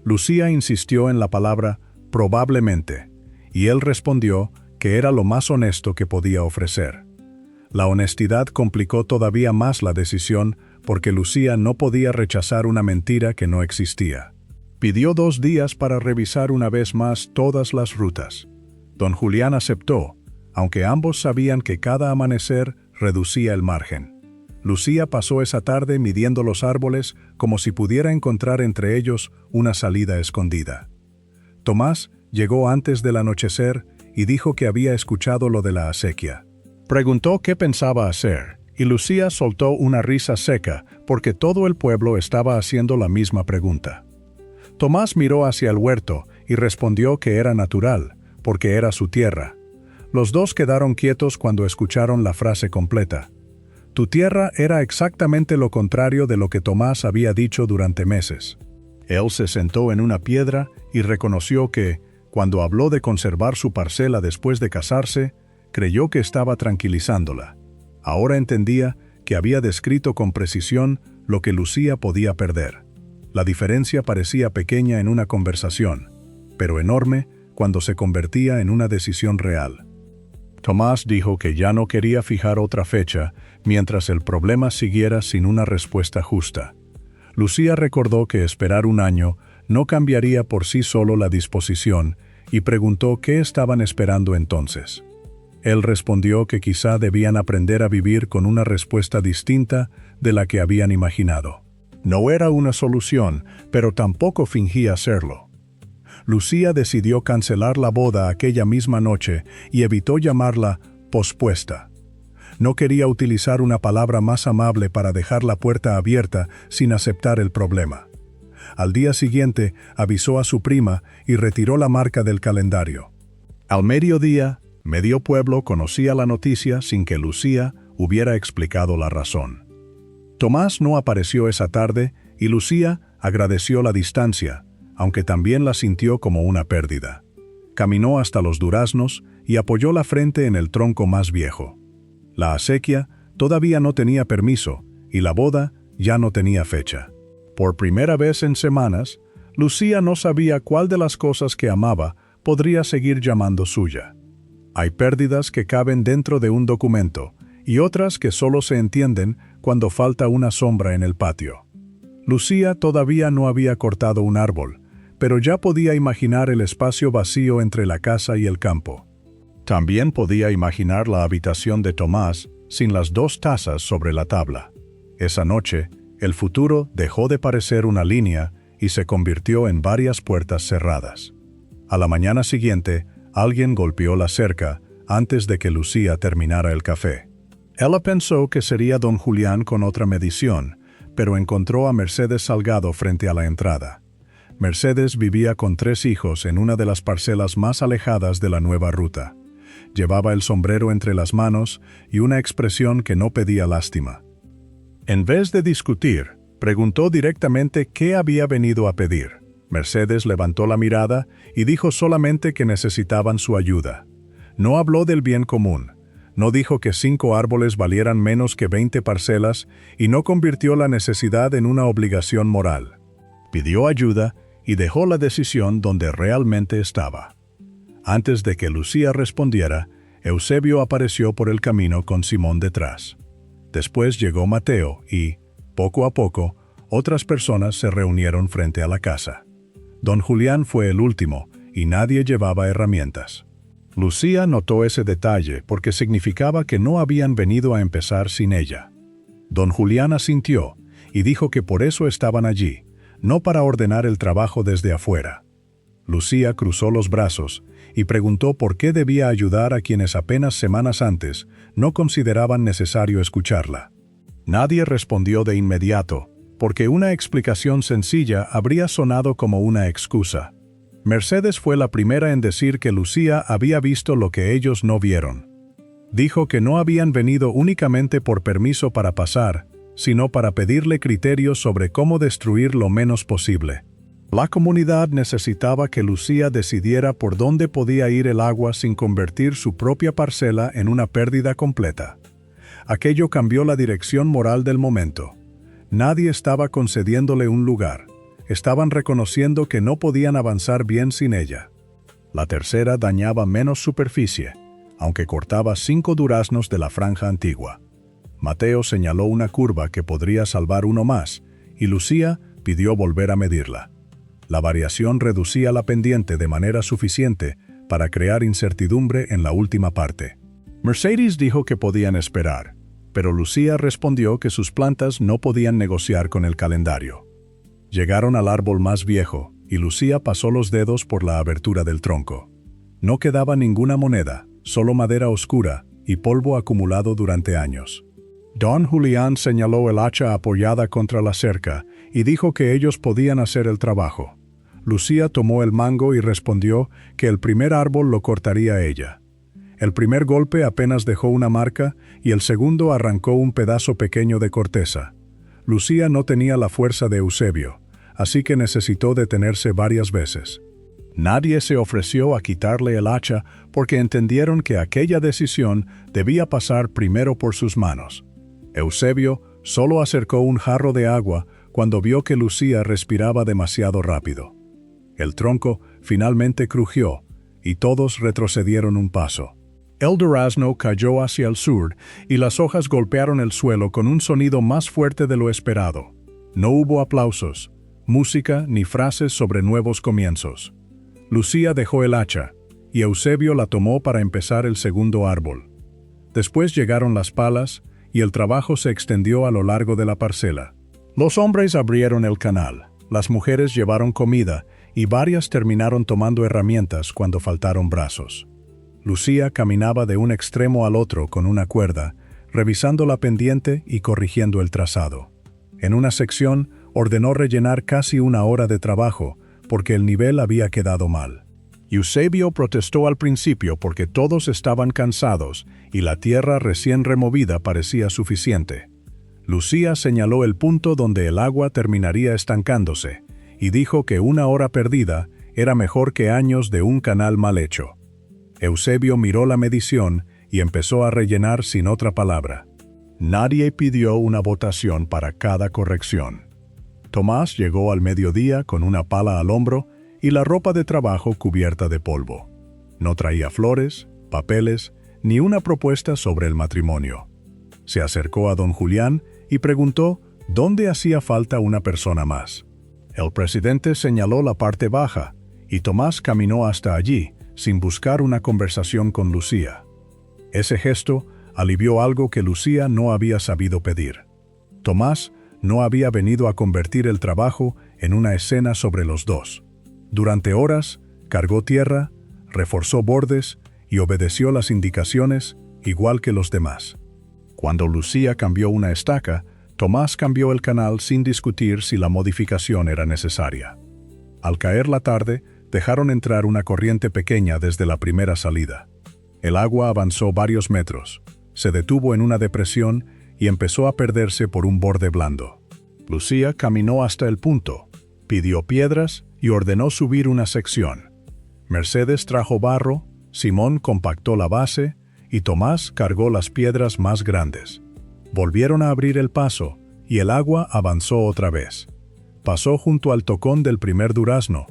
Lucía insistió en la palabra probablemente, y él respondió que era lo más honesto que podía ofrecer. La honestidad complicó todavía más la decisión porque Lucía no podía rechazar una mentira que no existía. Pidió 2 días para revisar una vez más todas las rutas. Don Julián aceptó, aunque ambos sabían que cada amanecer reducía el margen. Lucía pasó esa tarde midiendo los árboles como si pudiera encontrar entre ellos una salida escondida. Tomás llegó antes del anochecer y dijo que había escuchado lo de la acequia. Preguntó qué pensaba hacer, y Lucía soltó una risa seca porque todo el pueblo estaba haciendo la misma pregunta. Tomás miró hacia el huerto y respondió que era natural, porque era su tierra. Los dos quedaron quietos cuando escucharon la frase completa. Tu tierra era exactamente lo contrario de lo que Tomás había dicho durante meses. Él se sentó en una piedra y reconoció que, cuando habló de conservar su parcela después de casarse, creyó que estaba tranquilizándola. Ahora entendía que había descrito con precisión lo que Lucía podía perder. La diferencia parecía pequeña en una conversación, pero enorme cuando se convertía en una decisión real. Tomás dijo que ya no quería fijar otra fecha mientras el problema siguiera sin una respuesta justa. Lucía recordó que esperar un año no cambiaría por sí solo la disposición y preguntó qué estaban esperando entonces. Él respondió que quizá debían aprender a vivir con una respuesta distinta de la que habían imaginado. No era una solución, pero tampoco fingía serlo. Lucía decidió cancelar la boda aquella misma noche y evitó llamarla pospuesta. No quería utilizar una palabra más amable para dejar la puerta abierta sin aceptar el problema. Al día siguiente, avisó a su prima y retiró la marca del calendario. Al mediodía, medio pueblo conocía la noticia sin que Lucía hubiera explicado la razón. Tomás no apareció esa tarde y Lucía agradeció la distancia, aunque también la sintió como una pérdida. Caminó hasta los duraznos y apoyó la frente en el tronco más viejo. La acequia todavía no tenía permiso y la boda ya no tenía fecha. Por primera vez en semanas, Lucía no sabía cuál de las cosas que amaba podría seguir llamando suya. Hay pérdidas que caben dentro de un documento y otras que solo se entienden cuando falta una sombra en el patio. Lucía todavía no había cortado un árbol, pero ya podía imaginar el espacio vacío entre la casa y el campo. También podía imaginar la habitación de Tomás sin las 2 tazas sobre la tabla. Esa noche, el futuro dejó de parecer una línea y se convirtió en varias puertas cerradas. A la mañana siguiente, alguien golpeó la cerca antes de que Lucía terminara el café. Ella pensó que sería don Julián con otra medición, pero encontró a Mercedes Salgado frente a la entrada. Mercedes vivía con 3 hijos en una de las parcelas más alejadas de la nueva ruta. Llevaba el sombrero entre las manos y una expresión que no pedía lástima. En vez de discutir, preguntó directamente qué había venido a pedir. Mercedes levantó la mirada y dijo solamente que necesitaban su ayuda. No habló del bien común. No dijo que 5 árboles valieran menos que 20 parcelas y no convirtió la necesidad en una obligación moral. Pidió ayuda y dejó la decisión donde realmente estaba. Antes de que Lucía respondiera, Eusebio apareció por el camino con Simón detrás. Después llegó Mateo y, poco a poco, otras personas se reunieron frente a la casa. Don Julián fue el último y nadie llevaba herramientas. Lucía notó ese detalle porque significaba que no habían venido a empezar sin ella. Don Julián asintió y dijo que por eso estaban allí, no para ordenar el trabajo desde afuera. Lucía cruzó los brazos y preguntó por qué debía ayudar a quienes apenas semanas antes no consideraban necesario escucharla. Nadie respondió de inmediato, porque una explicación sencilla habría sonado como una excusa. Mercedes fue la primera en decir que Lucía había visto lo que ellos no vieron. Dijo que no habían venido únicamente por permiso para pasar, sino para pedirle criterios sobre cómo destruir lo menos posible. La comunidad necesitaba que Lucía decidiera por dónde podía ir el agua sin convertir su propia parcela en una pérdida completa. Aquello cambió la dirección moral del momento. Nadie estaba concediéndole un lugar. Estaban reconociendo que no podían avanzar bien sin ella. La tercera dañaba menos superficie, aunque cortaba 5 duraznos de la franja antigua. Mateo señaló una curva que podría salvar uno más, y Lucía pidió volver a medirla. La variación reducía la pendiente de manera suficiente para crear incertidumbre en la última parte. Mercedes dijo que podían esperar, pero Lucía respondió que sus plantas no podían negociar con el calendario. Llegaron al árbol más viejo, y Lucía pasó los dedos por la abertura del tronco. No quedaba ninguna moneda, solo madera oscura y polvo acumulado durante años. Don Julián señaló el hacha apoyada contra la cerca y dijo que ellos podían hacer el trabajo. Lucía tomó el mango y respondió que el primer árbol lo cortaría ella. El primer golpe apenas dejó una marca y el segundo arrancó un pedazo pequeño de corteza. Lucía no tenía la fuerza de Eusebio, así que necesitó detenerse varias veces. Nadie se ofreció a quitarle el hacha porque entendieron que aquella decisión debía pasar primero por sus manos. Eusebio solo acercó un jarro de agua cuando vio que Lucía respiraba demasiado rápido. El tronco finalmente crujió, y todos retrocedieron un paso. El durazno cayó hacia el sur y las hojas golpearon el suelo con un sonido más fuerte de lo esperado. No hubo aplausos, música ni frases sobre nuevos comienzos. Lucía dejó el hacha, y Eusebio la tomó para empezar el segundo árbol. Después llegaron las palas, y el trabajo se extendió a lo largo de la parcela. Los hombres abrieron el canal, las mujeres llevaron comida, y varias terminaron tomando herramientas cuando faltaron brazos. Lucía caminaba de un extremo al otro con una cuerda, revisando la pendiente y corrigiendo el trazado. En una sección, ordenó rellenar casi una hora de trabajo, porque el nivel había quedado mal. Eusebio protestó al principio porque todos estaban cansados y la tierra recién removida parecía suficiente. Lucía señaló el punto donde el agua terminaría estancándose, y dijo que una hora perdida era mejor que años de un canal mal hecho. Eusebio miró la medición y empezó a rellenar sin otra palabra. Nadie pidió una votación para cada corrección. Tomás llegó al mediodía con una pala al hombro y la ropa de trabajo cubierta de polvo. No traía flores, papeles, ni una propuesta sobre el matrimonio. Se acercó a don Julián y preguntó dónde hacía falta una persona más. El presidente señaló la parte baja, y Tomás caminó hasta allí, sin buscar una conversación con Lucía. Ese gesto alivió algo que Lucía no había sabido pedir. Tomás no había venido a convertir el trabajo en una escena sobre los dos. Durante horas, cargó tierra, reforzó bordes y obedeció las indicaciones, igual que los demás. Cuando Lucía cambió una estaca, Tomás cambió el canal sin discutir si la modificación era necesaria. Al caer la tarde, dejaron entrar una corriente pequeña desde la primera salida. El agua avanzó varios metros, se detuvo en una depresión y empezó a perderse por un borde blando. Lucía caminó hasta el punto, pidió piedras y ordenó subir una sección. Mercedes trajo barro, Simón compactó la base y Tomás cargó las piedras más grandes. Volvieron a abrir el paso y el agua avanzó otra vez. Pasó junto al tocón del primer durazno,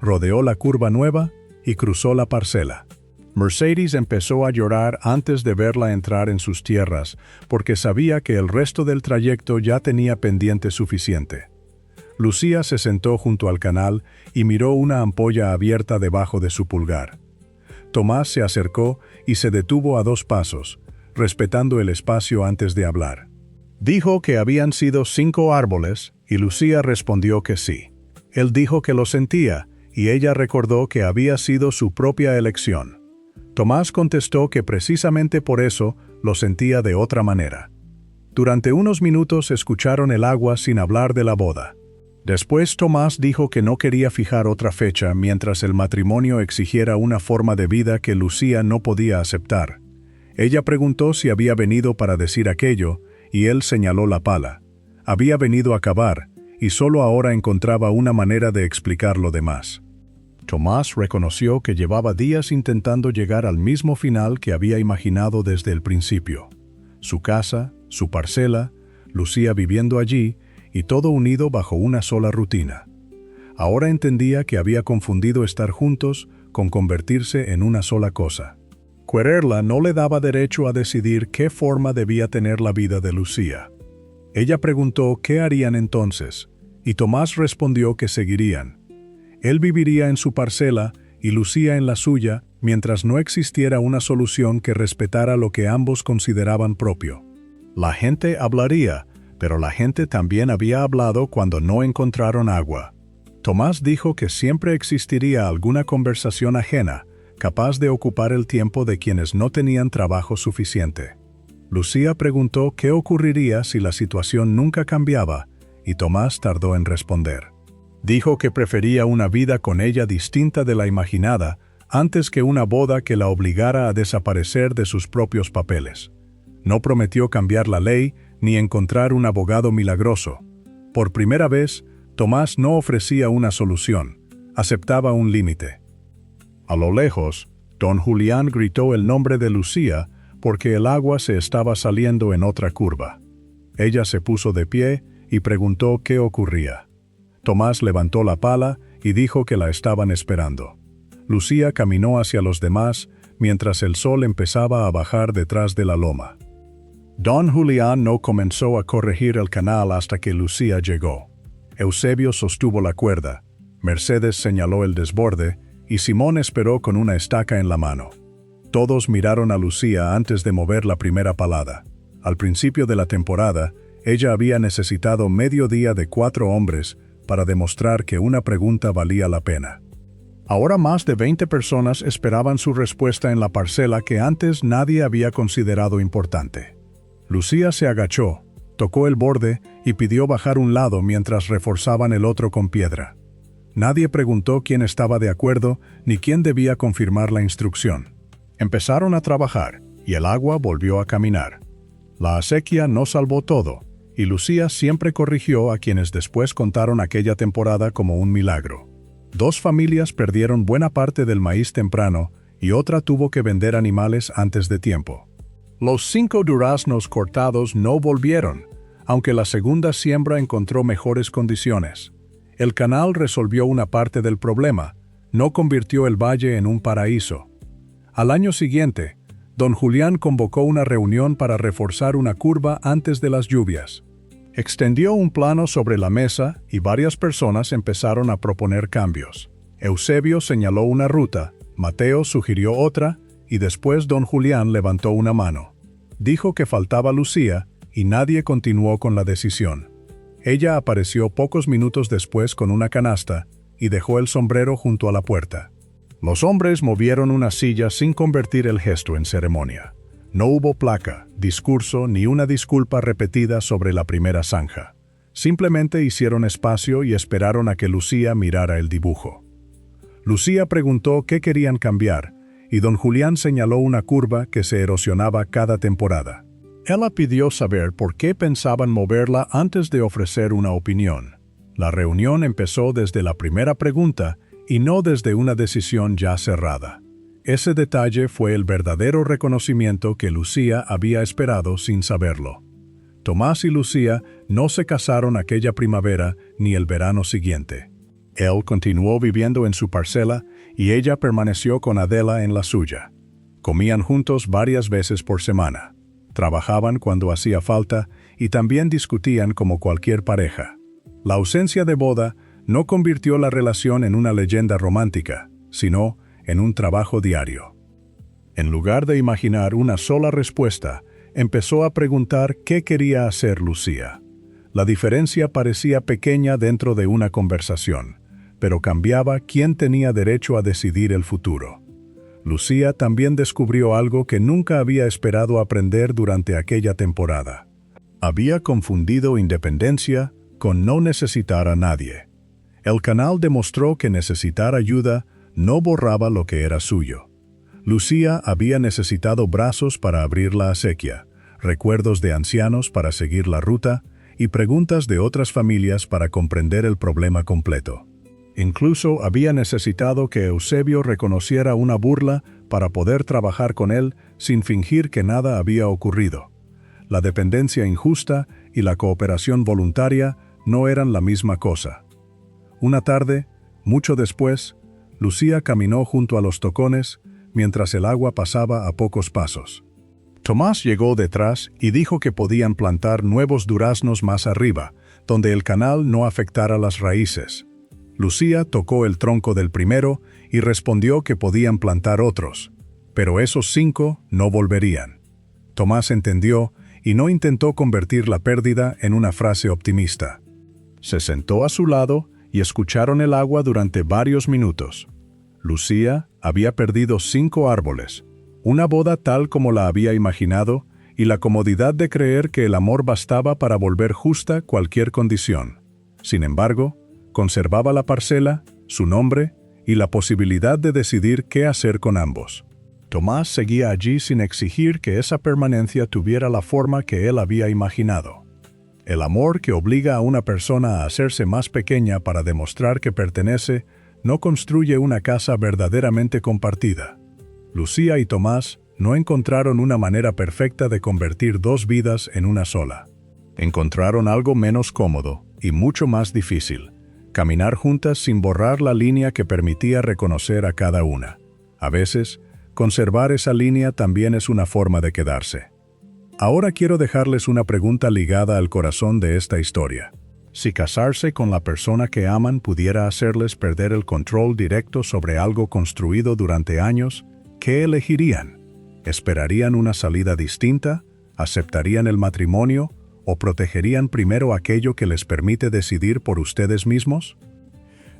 rodeó la curva nueva y cruzó la parcela. Mercedes empezó a llorar antes de verla entrar en sus tierras, porque sabía que el resto del trayecto ya tenía pendiente suficiente. Lucía se sentó junto al canal y miró una ampolla abierta debajo de su pulgar. Tomás se acercó y se detuvo a 2 pasos, respetando el espacio antes de hablar. Dijo que habían sido 5 árboles y Lucía respondió que sí. Él dijo que lo sentía, y ella recordó que había sido su propia elección. Tomás contestó que precisamente por eso lo sentía de otra manera. Durante unos minutos escucharon el agua sin hablar de la boda. Después Tomás dijo que no quería fijar otra fecha mientras el matrimonio exigiera una forma de vida que Lucía no podía aceptar. Ella preguntó si había venido para decir aquello, y él señaló la pala. Había venido a acabar, y solo ahora encontraba una manera de explicar lo demás. Tomás reconoció que llevaba días intentando llegar al mismo final que había imaginado desde el principio. Su casa, su parcela, Lucía viviendo allí, y todo unido bajo una sola rutina. Ahora entendía que había confundido estar juntos con convertirse en una sola cosa. Quererla no le daba derecho a decidir qué forma debía tener la vida de Lucía. Ella preguntó qué harían entonces, y Tomás respondió que seguirían. Él viviría en su parcela y Lucía en la suya, mientras no existiera una solución que respetara lo que ambos consideraban propio. La gente hablaría, pero la gente también había hablado cuando no encontraron agua. Tomás dijo que siempre existiría alguna conversación ajena, capaz de ocupar el tiempo de quienes no tenían trabajo suficiente. Lucía preguntó qué ocurriría si la situación nunca cambiaba, y Tomás tardó en responder. Dijo que prefería una vida con ella distinta de la imaginada, antes que una boda que la obligara a desaparecer de sus propios papeles. No prometió cambiar la ley ni encontrar un abogado milagroso. Por primera vez, Tomás no ofrecía una solución, aceptaba un límite. A lo lejos, don Julián gritó el nombre de Lucía porque el agua se estaba saliendo en otra curva. Ella se puso de pie y preguntó qué ocurría. Tomás levantó la pala y dijo que la estaban esperando. Lucía caminó hacia los demás mientras el sol empezaba a bajar detrás de la loma. Don Julián no comenzó a corregir el canal hasta que Lucía llegó. Eusebio sostuvo la cuerda, Mercedes señaló el desborde y Simón esperó con una estaca en la mano. Todos miraron a Lucía antes de mover la primera palada. Al principio de la temporada, ella había necesitado medio día de 4 hombres para demostrar que una pregunta valía la pena. Ahora más de 20 personas esperaban su respuesta en la parcela que antes nadie había considerado importante. Lucía se agachó, tocó el borde y pidió bajar un lado mientras reforzaban el otro con piedra. Nadie preguntó quién estaba de acuerdo ni quién debía confirmar la instrucción. Empezaron a trabajar y el agua volvió a caminar. La acequia no salvó todo, y Lucía siempre corrigió a quienes después contaron aquella temporada como un milagro. 2 familias perdieron buena parte del maíz temprano y otra tuvo que vender animales antes de tiempo. Los 5 duraznos cortados no volvieron, aunque la segunda siembra encontró mejores condiciones. El canal resolvió una parte del problema, no convirtió el valle en un paraíso. Al año siguiente, don Julián convocó una reunión para reforzar una curva antes de las lluvias. Extendió un plano sobre la mesa y varias personas empezaron a proponer cambios. Eusebio señaló una ruta, Mateo sugirió otra, y después don Julián levantó una mano. Dijo que faltaba Lucía, y nadie continuó con la decisión. Ella apareció pocos minutos después con una canasta, y dejó el sombrero junto a la puerta. Los hombres movieron una silla sin convertir el gesto en ceremonia. No hubo placa, discurso ni una disculpa repetida sobre la primera zanja. Simplemente hicieron espacio y esperaron a que Lucía mirara el dibujo. Lucía preguntó qué querían cambiar, y don Julián señaló una curva que se erosionaba cada temporada. Ella pidió saber por qué pensaban moverla antes de ofrecer una opinión. La reunión empezó desde la primera pregunta y no desde una decisión ya cerrada. Ese detalle fue el verdadero reconocimiento que Lucía había esperado sin saberlo. Tomás y Lucía no se casaron aquella primavera ni el verano siguiente. Él continuó viviendo en su parcela y ella permaneció con Adela en la suya. Comían juntos varias veces por semana. Trabajaban cuando hacía falta y también discutían como cualquier pareja. La ausencia de boda no convirtió la relación en una leyenda romántica, sino en un trabajo diario. En lugar de imaginar una sola respuesta, empezó a preguntar qué quería hacer Lucía. La diferencia parecía pequeña dentro de una conversación, pero cambiaba quién tenía derecho a decidir el futuro. Lucía también descubrió algo que nunca había esperado aprender durante aquella temporada. Había confundido independencia con no necesitar a nadie. El canal demostró que necesitar ayuda no borraba lo que era suyo. Lucía había necesitado brazos para abrir la acequia, recuerdos de ancianos para seguir la ruta y preguntas de otras familias para comprender el problema completo. Incluso había necesitado que Eusebio reconociera una burla para poder trabajar con él sin fingir que nada había ocurrido. La dependencia injusta y la cooperación voluntaria no eran la misma cosa. Una tarde, mucho después, Lucía caminó junto a los tocones mientras el agua pasaba a pocos pasos. Tomás llegó detrás y dijo que podían plantar nuevos duraznos más arriba, donde el canal no afectara las raíces. Lucía tocó el tronco del primero y respondió que podían plantar otros, pero esos 5 no volverían. Tomás entendió y no intentó convertir la pérdida en una frase optimista. Se sentó a su lado y escucharon el agua durante varios minutos. Lucía había perdido 5 árboles, una boda tal como la había imaginado y la comodidad de creer que el amor bastaba para volver justa cualquier condición. Sin embargo, conservaba la parcela, su nombre y la posibilidad de decidir qué hacer con ambos. Tomás seguía allí sin exigir que esa permanencia tuviera la forma que él había imaginado. El amor que obliga a una persona a hacerse más pequeña para demostrar que pertenece no construye una casa verdaderamente compartida. Lucía y Tomás no encontraron una manera perfecta de convertir 2 vidas en una sola. Encontraron algo menos cómodo y mucho más difícil: Caminar juntas sin borrar la línea que permitía reconocer a cada una. A veces, conservar esa línea también es una forma de quedarse. Ahora quiero dejarles una pregunta ligada al corazón de esta historia. Si casarse con la persona que aman pudiera hacerles perder el control directo sobre algo construido durante años, ¿qué elegirían? ¿Esperarían una salida distinta? ¿Aceptarían el matrimonio? ¿O protegerían primero aquello que les permite decidir por ustedes mismos?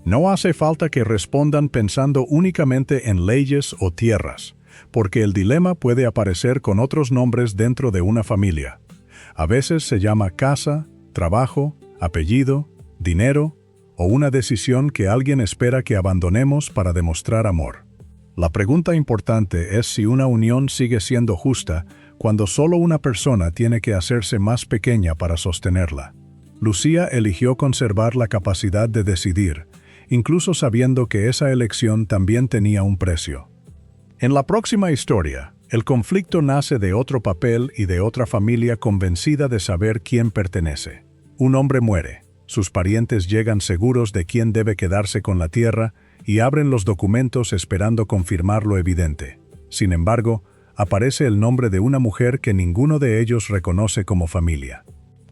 No hace falta que respondan pensando únicamente en leyes o tierras, porque el dilema puede aparecer con otros nombres dentro de una familia. A veces se llama casa, trabajo, apellido, dinero o una decisión que alguien espera que abandonemos para demostrar amor. La pregunta importante es si una unión sigue siendo justa cuando solo una persona tiene que hacerse más pequeña para sostenerla. Lucía eligió conservar la capacidad de decidir, incluso sabiendo que esa elección también tenía un precio. En la próxima historia, el conflicto nace de otro papel y de otra familia convencida de saber quién pertenece. Un hombre muere, sus parientes llegan seguros de quién debe quedarse con la tierra y abren los documentos esperando confirmar lo evidente. Sin embargo, aparece el nombre de una mujer que ninguno de ellos reconoce como familia.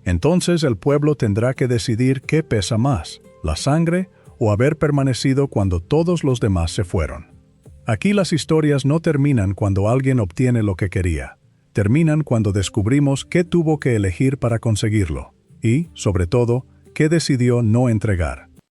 Entonces el pueblo tendrá que decidir qué pesa más, la sangre o haber permanecido cuando todos los demás se fueron. Aquí las historias no terminan cuando alguien obtiene lo que quería. Terminan cuando descubrimos qué tuvo que elegir para conseguirlo y, sobre todo, qué decidió no entregar.